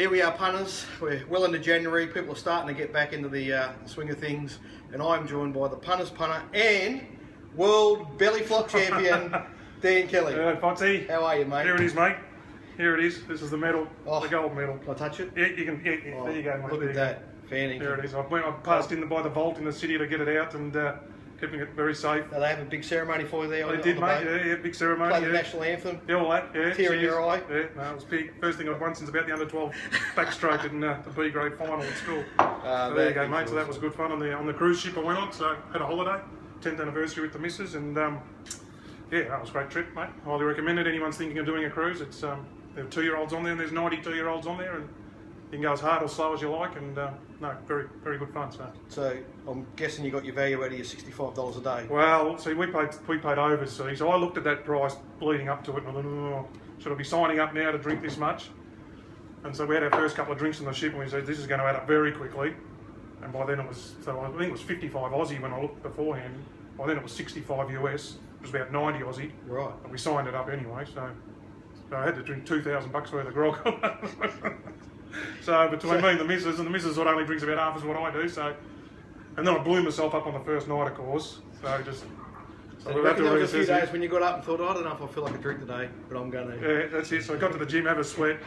Here we are, punters. We're well into January. People are starting to get back into the swing of things, and I'm joined by the punters punter and world belly flop champion, Dan Kelly. Fonty. How are you, mate? Here it is, mate. Here it is. This is the medal, the gold medal. Can I touch it? Yeah, you can. Yeah, Oh, there you go, mate. Look at that. Fanny. There it is. I passed in by the vault in the city to get it out and keeping it very safe. Now, they have a big ceremony for you there. They did, mate. Yeah, big ceremony. Play the national anthem. Yeah, all that. Yeah. Tear in your eye. Yeah, no, it was big. First thing I'd won since about the under-12 backstroke in the B grade final at school. So there you go, mate. So that was good fun on the cruise ship I went on. So had a holiday, 10th anniversary with the missus, and yeah, that was a great trip, mate. Highly recommend it. Anyone's thinking of doing a cruise, it's there are 2-year-olds on there, and there's 92-year-olds on there, and you can go as hard or slow as you like, and no, very, very good fun. So I'm guessing you got your value out of your $65 a day. Well, see, we paid overseas, so I looked at that price leading up to it, and I thought, oh, should I be signing up now to drink this much? And so we had our first couple of drinks on the ship, and we said this is going to add up very quickly. And by then it was, so I think it was 55 Aussie when I looked beforehand. By then it was 65 US, it was about 90 Aussie. Right. And we signed it up anyway, so I had to drink $2,000 worth of grog. So between me and the missus sort of only drinks about half as what I do. So, and then I blew myself up on the first night, of course. So just. So there was a few days when you got up and thought, I don't know if I feel like a drink today, but I'm going to. Yeah, that's it. So I got to the gym, have a sweat,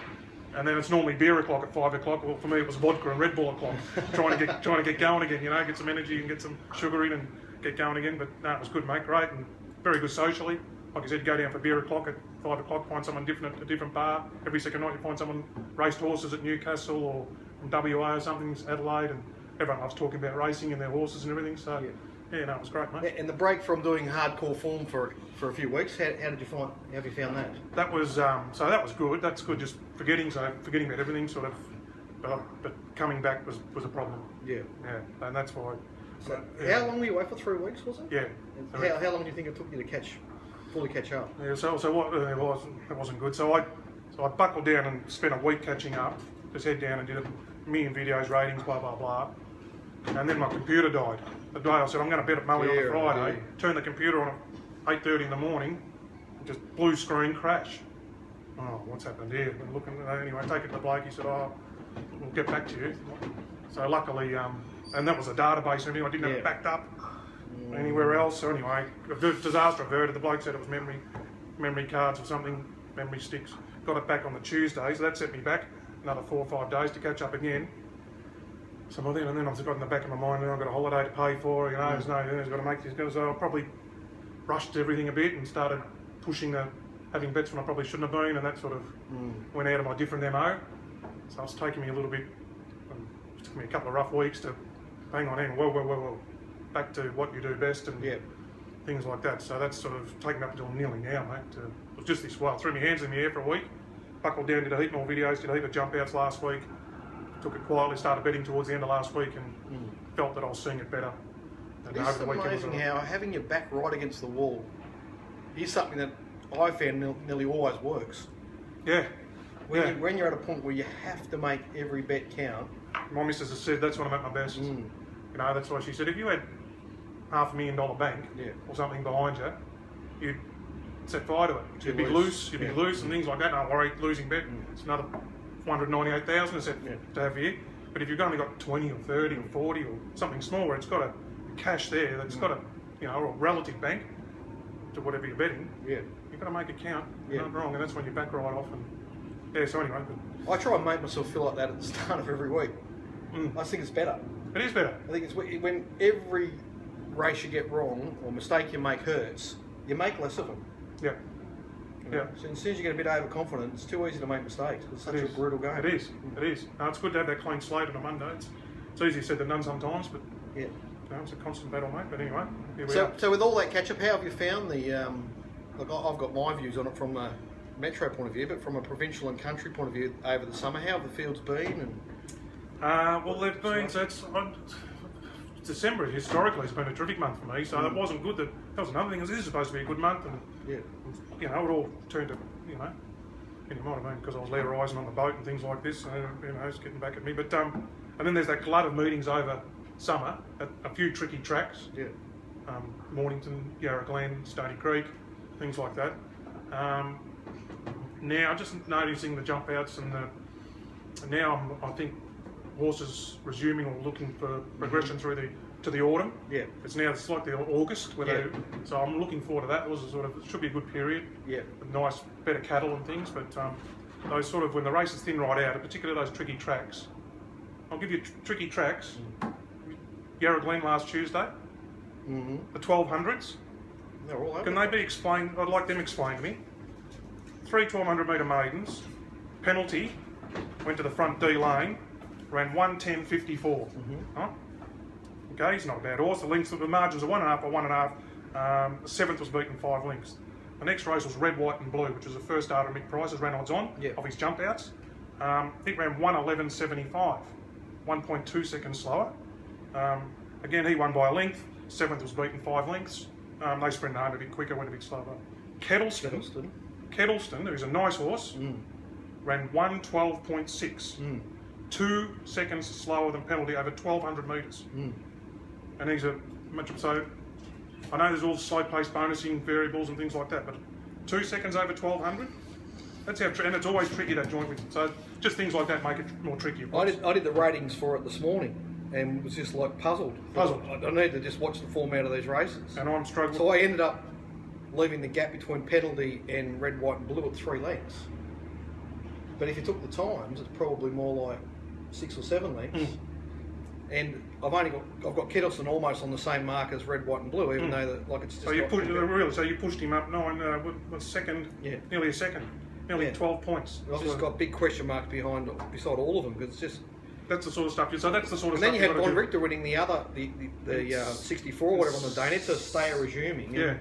and then it's normally beer o'clock at 5 o'clock. Well, for me it was vodka and Red Bull o'clock. trying to get going again, you know, get some energy and get some sugar in and get going again. But no, it was good, mate. Great and very good socially. Like I said, go down for beer o'clock at 5 o'clock, find someone different at a different bar. Every second night you find someone raced horses at Newcastle or from WA or something, Adelaide, and everyone loves talking about racing and their horses and everything. So yeah, no, it was great, mate. And the break from doing hardcore form for a few weeks, how did you find? How have you found that? That was so that was good. That's good. Just forgetting about everything, sort of. But coming back was a problem. Yeah. Yeah, and that's why. So how long were you away for? 3 weeks, was it? Yeah. How long do you think it took you to fully catch up? Yeah, so what it wasn't good. So I buckled down and spent a week catching up. Just head down and did a million videos, ratings, blah blah blah. And then my computer died. The day I said I'm going to bet at Mully on the Friday. Turned the computer on at 8:30 in the morning. Just blue screen crash. Oh, what's happened here? I'm looking anyway. Take it to the bloke. He said, oh, we'll get back to you. So luckily, and that was a database and everything. I didn't have it backed up anywhere else. So anyway, disaster averted. The bloke said it was memory cards or something, memory sticks. Got it back on the Tuesday, so that set me back another 4 or 5 days to catch up again. So and then I've got in the back of my mind, I've got a holiday to pay for, you know, I've got to make this. So I probably rushed everything a bit and started pushing having bets when I probably shouldn't have been, and that sort of went out of my different MO. So it's taken me a little bit, it took me a couple of rough weeks to hang on in, whoa, back to what you do best and things like that. So that's sort of taken up until nearly now, mate. It was just this while. Threw my hands in the air for a week, buckled down, did a heap more videos, did a heap of jump outs last week, took it quietly, started betting towards the end of last week and felt that I was seeing it better. And it's amazing how having your back right against the wall is something that I found nearly always works. Yeah. When you're at a point where you have to make every bet count. My missus has said that's when I'm at my best. You know, that's why she said if you had $500,000 bank or something behind you, you'd set fire to it. You'd be loose, and things like that. No worry, losing bet. It's another 498,000 to have here. But if you've only got 20 or 30 or 40 or something small where it's got a cash there, that's got a relative bank to whatever you're betting, you've got to make it count. You're not wrong, and that's when you back right off. And so anyway. I try and make myself feel like that at the start of every week. I think it's better. It is better. I think it's when every race you get wrong or mistake you make hurts, you make less of them. Yeah. So as soon as you get a bit overconfident, it's too easy to make mistakes. It's such a brutal game. It is. No, it's good to have that clean slate on a Monday. It's easier said than done sometimes, but it's a constant battle, mate. But anyway, here we are. So with all that catch-up, how have you found the? Look, I've got my views on it from a metro point of view, but from a provincial and country point of view over the summer, how have the fields been? And well, they've been. So December historically has been a terrific month for me. So that wasn't good. That was another thing. This is supposed to be a good month, and you know, it all turned to it might have been because I was leaderising on the boat and things like this. So, you know, it's getting back at me. But and then there's that glut of meetings over summer at a few tricky tracks. Mornington, Yarra Glen, Stony Creek, things like that. Now just noticing the jump outs and And now I think horses resuming or looking for progression through to the autumn. Yeah. It's like the August, where so I'm looking forward to that. It was it should be a good period. Yeah. With nice, better cattle and things, but those sort of, when the races thin right out, particularly those tricky tracks. I'll give you tricky tracks. Yarra Glen last Tuesday, the 1200s. They're all over. Can they be explained? I'd like them explained to me. 3 1200 metre maidens, penalty, went to the front D lane, ran 1:10.54. Huh? Okay, he's not a bad horse. The lengths of the margins are 1.5 by 1.5. The 7th was beaten 5 lengths. The next race was Red, White and Blue, which was the first starter Mick Price's ran odds on of his jump outs. It ran 1:11.75, 1.2 seconds slower. Again, he won by a length. 7th was beaten 5 lengths. They sprinted home a bit quicker, went a bit slower. Kettleston, who's a nice horse, ran 1:12.6, 2 seconds slower than penalty over 1200 metres. And he's so I know there's all slow-paced bonusing variables and things like that, but 2 seconds over 1200. That's how, and it's always tricky, that joint with. So just things like that make it more tricky. I did the ratings for it this morning and was just like puzzled. I need to just watch the form out of these races. And I'm struggling. So I ended up leaving the gap between penalty and Red, White and Blue at 3 lengths. But if you took the times, it's probably more like 6 or 7 lengths. And I've got Kettleston almost on the same mark as Red, White and Blue, even though it's just. So you pushed him up a second, nearly a second, nearly 12 points. I've just got big question marks beside all of them, because it's just. That's the sort of stuff. So that's the sort of and stuff. And then you had Von Richter winning the 64 or whatever on the day. And it's a stayer resuming. Yeah.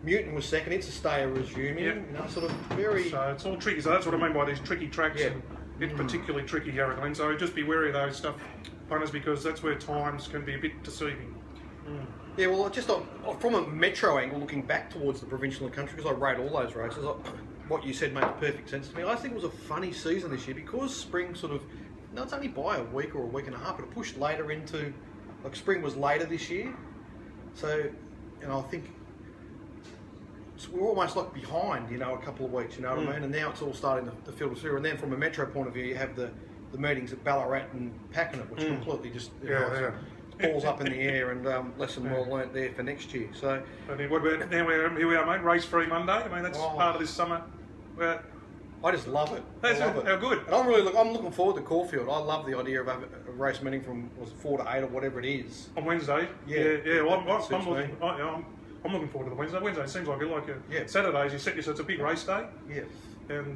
Mutant was second. It's a stayer resuming. Yeah. You know, sort of very. So it's all tricky. So that's what I mean by these tricky tracks. Yeah. And it's particularly tricky Yarra Glen. So just be wary of those stuff, punters, because that's where times can be a bit deceiving. Yeah, well, just from a metro angle, looking back towards the provincial and country, because I rate all those races, what you said makes perfect sense to me. I think it was a funny season this year because spring sort of, it's only by a week or a week and a half, but it pushed later into, spring was later this year. So, I think we're almost behind, a couple of weeks, you know what I mean? And now it's all starting to filter through. And then from a metro point of view, you have the meetings at Ballarat and Packagh, which completely just balls up in the air, and lesson well learnt there for next year. So, what about now? Here we are, mate. Race free Monday. I mean, that's part of this summer. I just love it. I love it. How good! And I'm looking forward to Caulfield. I love the idea of a race meeting from 4 to 8 or whatever it is on Wednesday. Yeah. Well, I'm looking forward to the Wednesday. Wednesday seems like Saturdays. You set yourself. It's a big race day. Yeah. And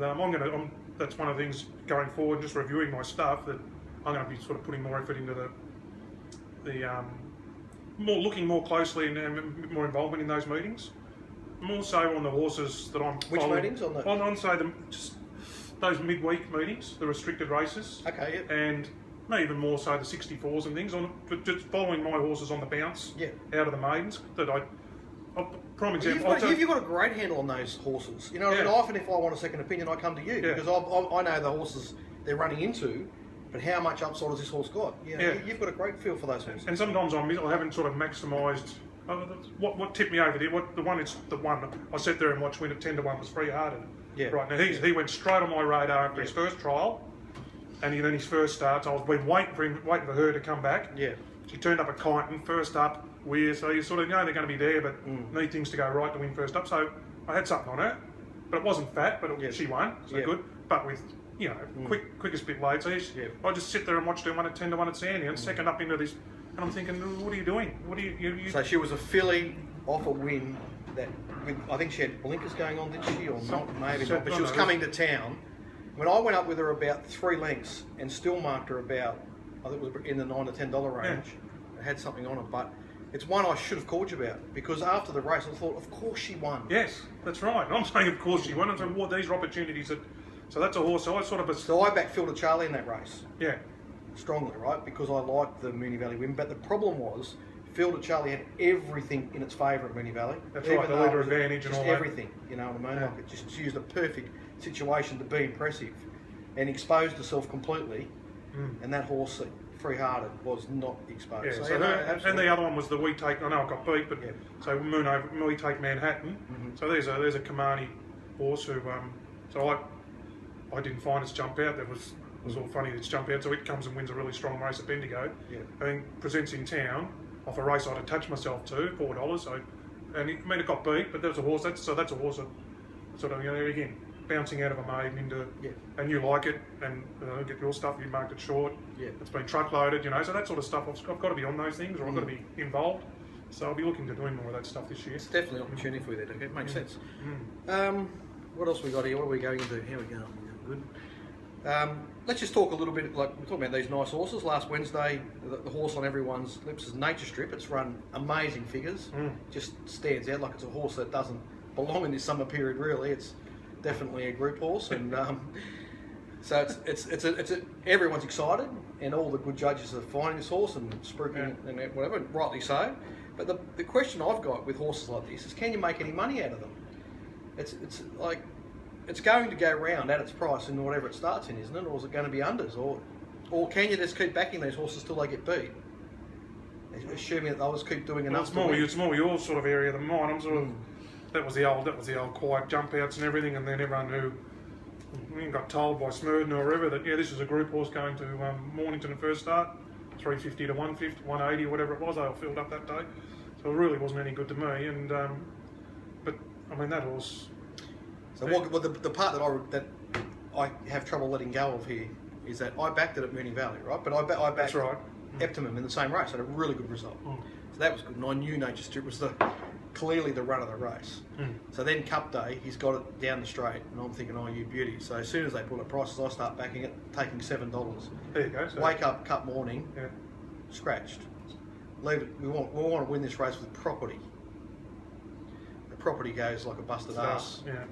that's one of the things going forward. Just reviewing my stuff, that I'm going to be sort of putting more effort into looking more closely and more involvement in those meetings. More so on the horses that I'm Which following. Meetings? On say just those midweek meetings, the restricted races. Okay, yeah. And maybe even more so the 64s and things, but just following my horses on the bounce out of the maidens. Prime example. You've got a great handle on those horses. You know what I mean? Often if I want a second opinion, I come to you because I know the horses they're running into. But how much upside has this horse got? You've got a great feel for those horses. And sometimes I haven't sort of maximised. What tipped me over there? The one I sat there and watched win at 10 to 1 was Free Hearted. Yeah. Right now he went straight on my radar after his first trial, and then his first starts. I was waiting for her to come back. Yeah. She turned up at Kyneton first up. So you sort of know they're going to be there, but need things to go right to win first up. So I had something on her, but it wasn't fat. But she won, so good. But with quickest bit late. So I just sit there and watch her 1 at 10 to 1 at Sandy, and second up into this, and I'm thinking, what are you doing? What are you? So she was a filly off a win that I think she had blinkers going on, didn't she, or not? Maybe not. But she was coming to town. When I went up with her about 3 lengths and still marked her about, I think it was in the $9 to $10 range. It had something on it, but. It's one I should have called you about, because after the race I thought, of course she won. Yes, that's right. I'm saying of course she won. I'm saying, these are opportunities so that's a horse. So I sort of... So I backed Phil to Charlie in that race. Yeah. Strongly, right? Because I liked the Moonee Valley win. But the problem was, Phil to Charlie had everything in its favour at Moonee Valley. That's right, the leader advantage and all that. Everything, you know what I mean? Like it just used a perfect situation to be impressive and exposed herself completely. And that horse... Free Hearted was not exposed. Yeah, and the other one was the We Take. I know I got beat, but so We Take Manhattan. So there's a Kamani horse who. So I didn't find its jump out. There was was all funny, it's jump out, so it comes and wins a really strong race at Bendigo. Yeah. I think presents in town off a race I'd attached myself to, $4. So, and it got beat, but there's a horse. That's a horse that sort of, you know, again, bouncing out of a maiden into, and you like it, and get your stuff. You marked it short. Yeah. It's been truck loaded, you know. So that sort of stuff. I've got to be on those things, or I've got to be involved. So I'll be looking to doing more of that stuff this year. It's definitely an opportunity for you there. Okay, it makes sense. What else we got here? What are we going into? Here we go. Good. Let's just talk a little bit, like we're talking about these nice horses. Last Wednesday, the horse on everyone's lips is Nature Strip. It's run amazing figures. Just stands out like it's a horse that doesn't belong in this summer period. Really, it's definitely a group horse, and so it's everyone's excited, and all the good judges are finding this horse and spruiking and whatever, and rightly so. But the question I've got with horses like this is, can you make any money out of them? It's like, it's going to go round at its price in whatever it starts in, isn't it? Or is it going to be unders? Or can you just keep backing these horses till they get beat? Assuming that they'll just keep doing enough. It's more your sort of area than mine. I'm sort of that was the old quiet jump outs and everything, and then everyone who got told by Smurden or whoever that this is a group horse going to Mornington at first start, 350 to 150, 180, whatever it was. They all filled up that day, so it really wasn't any good to me. And but I mean that horse. So the part that I have trouble letting go of here is that I backed it at Moonee Valley, right? But I backed That's right. Optimum in the same race, had a really good result. So that was good. And I knew Nature Strip was clearly the run of the race. So then Cup Day, he's got it down the straight, and I'm thinking, oh, you beauty. So as soon as they put up prices, I start backing it, taking $7. There you go. So wake up Cup morning, scratched. Leave it. We want to win this race with property. The property goes like a busted ass. Yeah.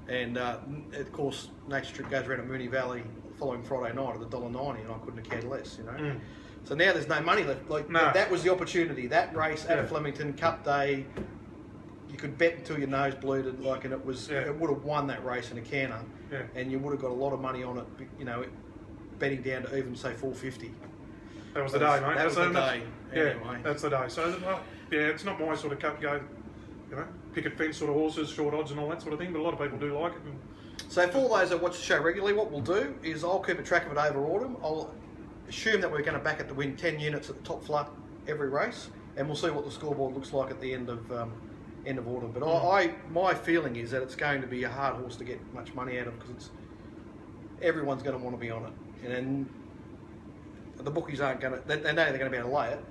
And of course, Nature Strip goes around at Moonee Valley the following Friday night at $1.90, and I couldn't have cared less, you know. So now there's no money left. Like that was the opportunity. That race at Flemington Cup Day, you could bet until your nose bleeded, like, and it was it would have won that race in a canner, and you would have got a lot of money on it, you know, betting down to even say $4.50. That was the day, mate. That was the day. Anyway. That's the day. So it's not my sort of cup go, you know, picket fence sort of horses, short odds and all that sort of thing, but a lot of people do like it. So for those that watch the show regularly, what we'll do is I'll keep a track of it over autumn. I'll assume that we're going to back it to win 10 units at the top flat every race, and we'll see what the scoreboard looks like at the end of autumn. But my feeling is that it's going to be a hard horse to get much money out of, because everyone's going to want to be on it, and then the bookies aren't going to. They know they're going to be able to lay it.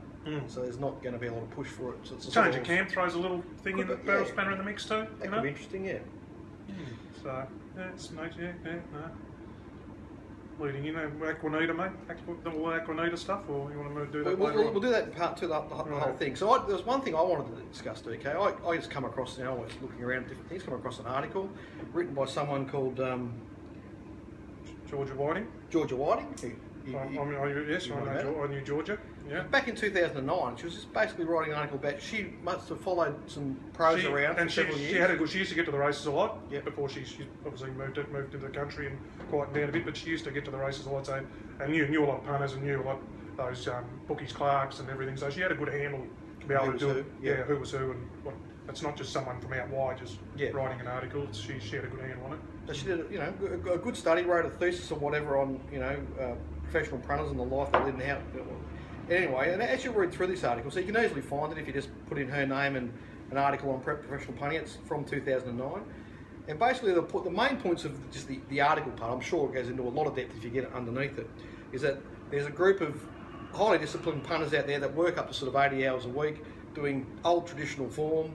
So there's not going to be a lot of push for it. So it's Change of camp throws a little thing in the barrel spanner in the mix too. That could be interesting, So it's no. Leading in Aquanita, mate. The Aquanita stuff, or you want to do that later on? We'll do that in part two, the whole thing. So there's one thing I wanted to discuss, DK. I just come across, you know, I was looking around at different things, come across an article written by someone called Georgia Whiting. Georgia Whiting. I knew Georgia. Yeah. Back in 2009, she was just basically writing an article about, she must have followed some pros around for several years. She used to get to the races a lot before she obviously moved into the country and quieted down a bit, but she used to get to the races a lot, so, and knew a lot of punters and knew a lot of those bookies, Clarks and everything, so she had a good handle to be able to do it. Who was who and what. It's not just someone from out wide just writing an article. She had a good handle on it. So she did, you know, a good study, wrote a thesis or whatever on, you know, professional punters and the life they live and how. Anyway, and as you read through this article, so you can easily find it if you just put in her name and an article on professional punting. It's from 2009, and basically the main points of just the article part, I'm sure it goes into a lot of depth if you get it underneath it, is that there's a group of highly disciplined punters out there that work up to sort of 80 hours a week, doing old traditional form,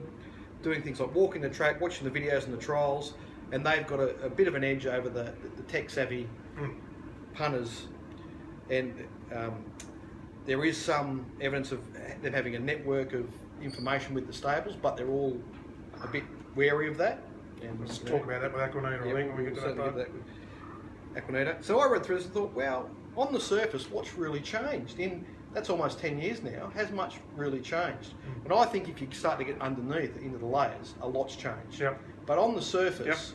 doing things like walking the track, watching the videos and the trials, and they've got a bit of an edge over the tech-savvy punters, and there is some evidence of them having a network of information with the stables, but they're all a bit wary of that. And let's talk about that with Aquanita, I think, when we get to that part. Aquanita. So I read through this and thought, well, on the surface, what's really changed? That's almost 10 years now. Has much really changed? And I think if you start to get underneath into the layers, a lot's changed. But on the surface,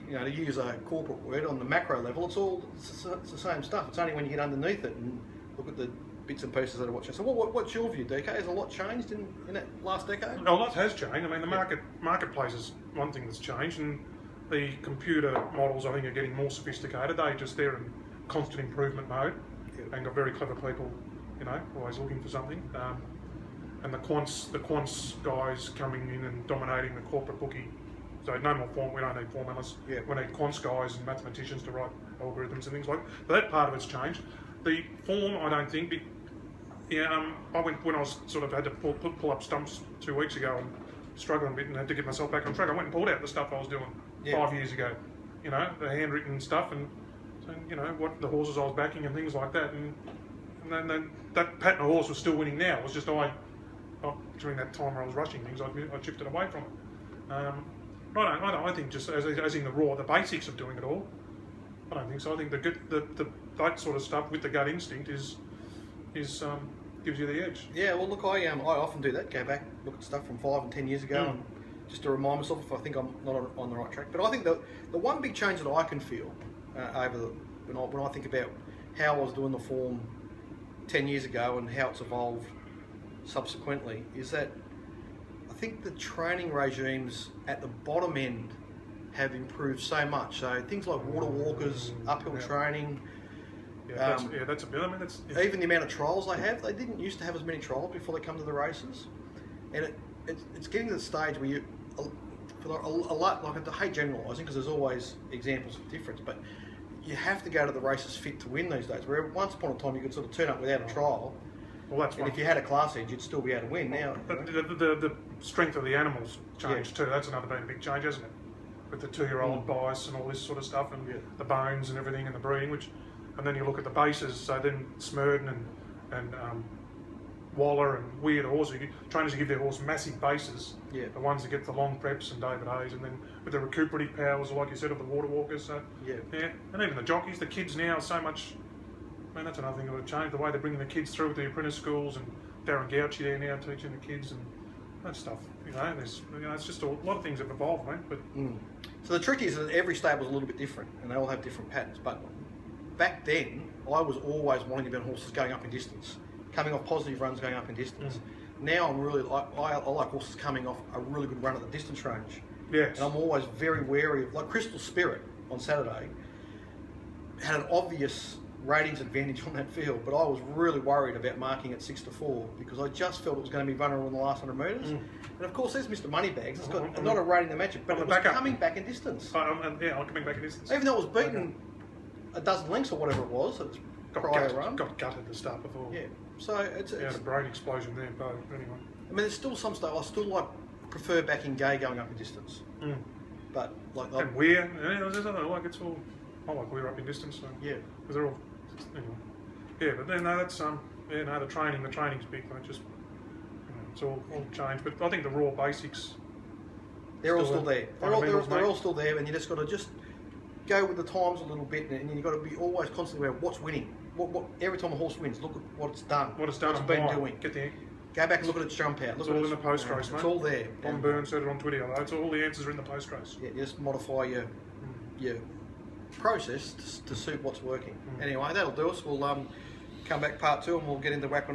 you know, to use a corporate word, on the macro level, it's the same stuff. It's only when you get underneath it and look at the bits and pieces that are watching. So what's your view, DK? Has a lot changed in that last decade? A lot has changed. I mean, the marketplace is one thing that's changed, and the computer models, I think, are getting more sophisticated. They're in constant improvement mode, and got very clever people, you know, always looking for something. And the quants guys coming in and dominating the corporate bookie. So no more form. We don't need formalists. Yeah. We need quants guys and mathematicians to write algorithms and things like that. But that part of it's changed. The form, I don't think. I went when I was sort of had to pull up stumps 2 weeks ago and struggling a bit and had to get myself back on track. I went and pulled out the stuff I was doing 5 years ago. You know, the handwritten stuff and you know what the horses I was backing and things like that. And then that pattern of horse was still winning now. It was just during that time where I was rushing things, I shifted away from it. I think just as in the raw, the basics of doing it all. I don't think so. I think that sort of stuff with the gut instinct is gives you the edge. Yeah, well, look, I often do that. Go back, look at stuff from 5 and 10 years ago, and just to remind myself if I think I'm not on the right track. But I think the one big change that I can feel when I think about how I was doing the form 10 years ago and how it's evolved subsequently is that I think the training regimes at the bottom end have improved so much. So things like water walkers, uphill training. That's a bit. I mean, even the amount of trials they have. They didn't used to have as many trials before they come to the races, and it's getting to the stage where you, for a lot, like I hate generalising because there's always examples of difference, but you have to go to the races fit to win these days. Where once upon a time you could sort of turn up without a trial. Well, that's and if you had a class edge, you'd still be able to win. Now, but the strength of the animals changed too. That's another big change, hasn't it? With the 2-year-old bias and all this sort of stuff, and the bones and everything, and the breeding. And then you look at the bases. So then Smurden and Waller and weird horses. Trainers who give their horse massive bases. Yeah. The ones that get the long preps and David Hayes, and then with the recuperative powers, like you said, of the water walkers. So and even the jockeys, the kids now, so much. Man, that's another thing that would change, the way they're bringing the kids through with the apprentice schools, and Darren Gouchy there now teaching the kids and that stuff. It's just a lot of things have evolved, mate. But so the trick is that every stable's a little bit different, and they all have different patterns. But back then, I was always wanting to be on horses going up in distance, coming off positive runs, going up in distance. Now I'm really I like horses coming off a really good run at the distance range. Yes. And I'm always very wary of, like Crystal Spirit on Saturday had an obvious ratings advantage on that field, but I was really worried about marking at 6-4 because I just felt it was going to be vulnerable in the last 100 metres. And of course, there's Mr. Moneybags. It's got not a rating to match it, but it was coming back in distance. I'm coming back in distance. Even though it was beaten a dozen lengths or whatever it was, its prior run. Got gutted at the start before. Yeah, so it's a brain explosion there, but anyway. I mean, there's still some stuff I still prefer backing Gay going up in distance, but and Weir, there's other it's all. I like Weir up in distance. So, yeah, because they're all. Anyway. But then that's the training's big. Just it's all changed. But I think the raw basics. They're all still there. They're all still there, and you just got to just go with the times a little bit, and you've got to be always constantly aware of what's winning. What every time a horse wins, look at what it's done. What it's done. What's been doing. Go back and look at its jump out. It's all in the post race, mate. It's all there. Tom Byrne said it on Twitter. It's all the answers are in the post race. Yeah, you just modify your process to suit what's working. Anyway, that'll do us. We'll come back part 2 and we'll get into whack